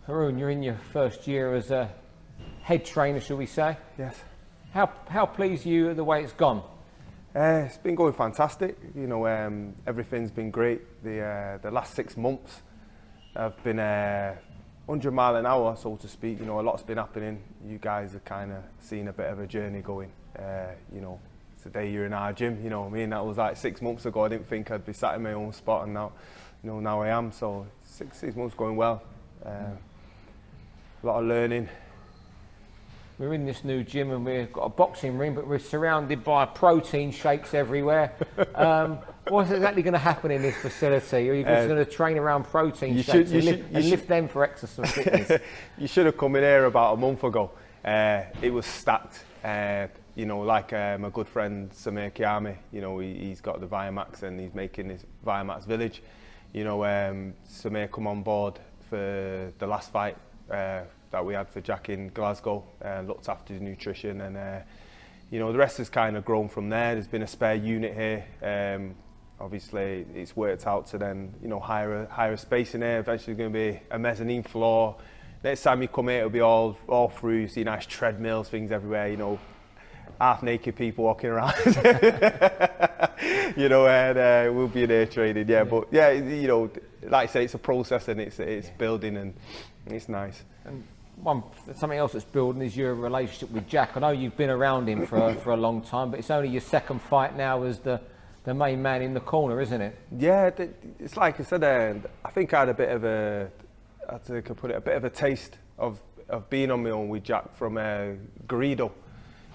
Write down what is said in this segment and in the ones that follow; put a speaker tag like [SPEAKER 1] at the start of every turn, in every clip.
[SPEAKER 1] Haroon, you're in your first year as a head trainer, shall we say?
[SPEAKER 2] Yes.
[SPEAKER 1] How pleased are you at the way it's gone?
[SPEAKER 2] It's been going fantastic. You know, everything's been great. The last 6 months have been 100 mile an hour, so to speak. You know, a lot's been happening. You guys are kind of seeing a bit of a journey going. You know, today you're in our gym. You know what I mean? That was like 6 months ago. I didn't think I'd be sat in my own spot, and now, you know, now I am. So six months going well. A lot of learning.
[SPEAKER 1] We're in this new gym and we've got a boxing ring, but we're surrounded by protein shakes everywhere. What's exactly going to happen in this facility? Are you just going to train around protein shakes and lift them for exercise fitness?
[SPEAKER 2] You should have come in here about a month ago. It was stacked. You know, like my good friend Samir Kiami, you know, he's got the Viamax and he's making his Viamax village. You know, Samir come on board for the last fight that we had for Jack in Glasgow, looked after his nutrition, and you know, the rest has kind of grown from there. There's been a spare unit here. Obviously it's worked out to then, you know, hire a space in here. Eventually going to be a mezzanine floor. Next time you come here, it'll be all through. You see nice treadmills, things everywhere, you know, half naked people walking around. You know, and we'll be in here training, yeah. But yeah, you know, like I say, it's a process and it's building, and it's nice.
[SPEAKER 1] And something else that's building is your relationship with Jack. I know you've been around him for a long time, but it's only your second fight now as the main man in the corner, isn't it?
[SPEAKER 2] Yeah, it's like I said, I think I had a bit of a bit of a taste of being on my own with Jack from Garrido.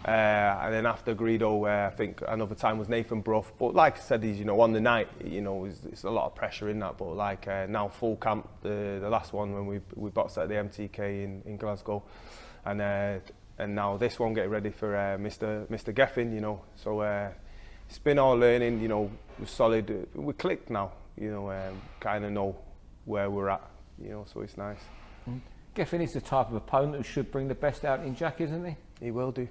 [SPEAKER 2] And then after Garrido, I think another time was Nathan Bruff. But like I said, he's, you know, on the night, you know, it's a lot of pressure in that. But like now full camp, the last one when we boxed at the MTK in Glasgow, and now this one getting ready for Mr. Geffin, you know. So it's been all learning, you know. We're solid, we clicked now, you know, kind of know where we're at, you know. So it's nice.
[SPEAKER 1] Geffin is the type of opponent who should bring the best out in Jack, isn't he?
[SPEAKER 2] He will do.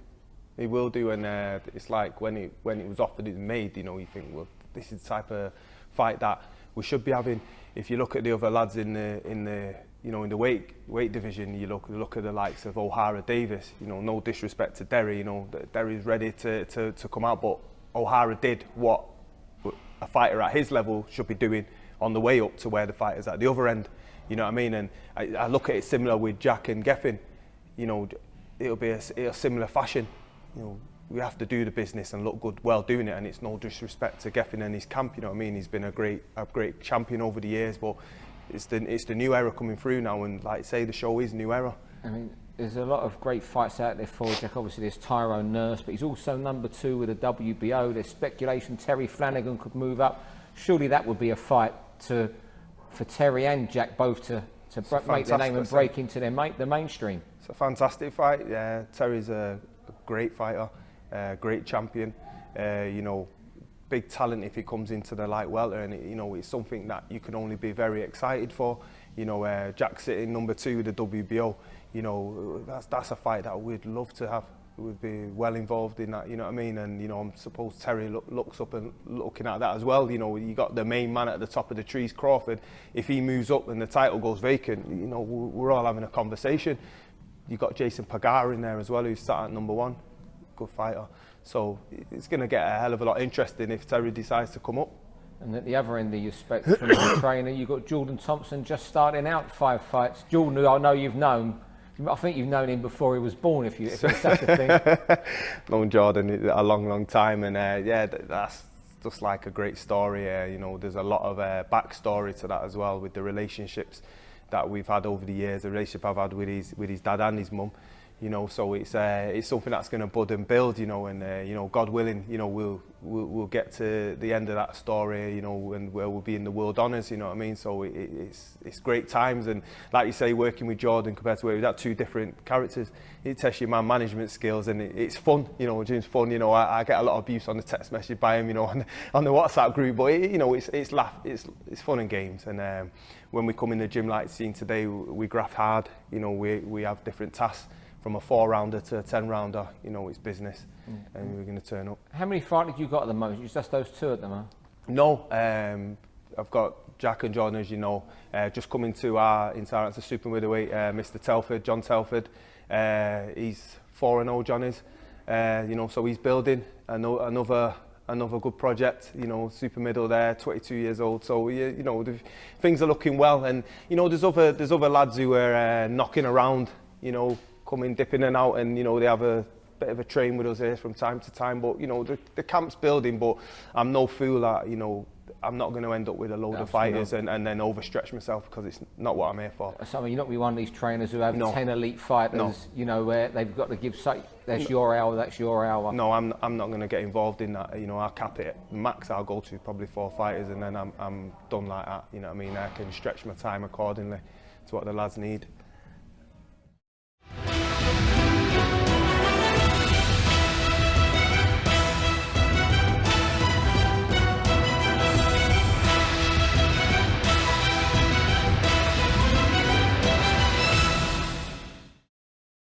[SPEAKER 2] He will do, and it's like when it was offered, it's made. You know, you think, well, this is the type of fight that we should be having. If you look at the other lads in the you know, in the weight division, you look at the likes of O'Hara Davis. You know, no disrespect to Derry. You know, Derry's ready to come out, but O'Hara did what a fighter at his level should be doing on the way up to where the fighters at the other end. You know what I mean? And I look at it similar with Jack and Geffin. You know, it'll be a similar fashion. You know, we have to do the business and look good while doing it, and it's no disrespect to Geffin and his camp. You know what I mean? He's been a great champion over the years, but it's the new era coming through now, and like I say, the show is new era.
[SPEAKER 1] I mean, there's a lot of great fights out there for Jack. Obviously, there's Tyrone Nurse, but he's also number 2 with a WBO. There's speculation Terry Flanagan could move up. Surely that would be a fight for Terry and Jack both to make their name and break into the mainstream.
[SPEAKER 2] It's a fantastic fight. Yeah, Terry's a great fighter, great champion, you know, big talent if he comes into the light welter, and you know, it's something that you can only be very excited for. You know, Jack sitting number 2 with the WBO, you know, that's a fight that we'd love to have. We'd be well involved in that, you know what I mean? And you know, I'm suppose Terry looks up and looking at that as well. You know, you got the main man at the top of the trees, Crawford. If he moves up and the title goes vacant, you know, we're all having a conversation. You've got Jason Pagara in there as well, who's sat at number 1, good fighter. So it's going to get a hell of a lot interesting if Terry decides to come up.
[SPEAKER 1] And at the other end of your spectrum as a trainer, you've got Jordan Thompson just starting out 5 fights. Jordan, who I know you've known, I think you've known him before he was born, if it's such a thing.
[SPEAKER 2] Known Jordan a long time, and yeah, that's just like a great story. You know, there's a lot of backstory to that as well, with the relationships that we've had over the years, the relationship I've had with his dad and his mum, you know. So it's something that's going to bud and build, you know, and you know, God willing, you know, we'll get to the end of that story, you know, and where we'll be in the world honours, you know what I mean. So it's great times, and like you say, working with Jordan compared to where we've got 2 different characters, it tests your man management skills, and it's fun, you know. It's fun, you know. I get a lot of abuse on the text message by him, you know, on the WhatsApp group, but you know, it's fun and games. And when we come in the gym, like seeing today, we graft hard, you know. We have different tasks. From a 4-rounder to a 10-rounder, you know, it's business, and we're going to turn up.
[SPEAKER 1] How many fighters you got at the moment? It's just those 2 at the moment?
[SPEAKER 2] No, I've got Jack and John, as you know, just coming to our international super middleweight, Mr. Telford, John Telford. He's 4-0, John is. You know, so he's building another good project. You know, super middle there, 22 years old. So you know, things are looking well. And you know, there's other lads who are knocking around. You know, coming, dipping in and out, and you know, they have a bit of a train with us here from time to time. But you know, the camp's building. But I'm no fool that, you know, I'm not going to end up with a load of fighters and then overstretch myself, because it's not what I'm here for.
[SPEAKER 1] So I mean, you're not going to be one of these trainers who have 10 elite fighters,
[SPEAKER 2] No.
[SPEAKER 1] you know, where they've got to give, say, that's your hour, that's your hour.
[SPEAKER 2] No, I'm not going to get involved in that. You know, I'll cap it. Max, I'll go to probably 4 fighters, and then I'm done like that. You know what I mean? I can stretch my time accordingly to what the lads need.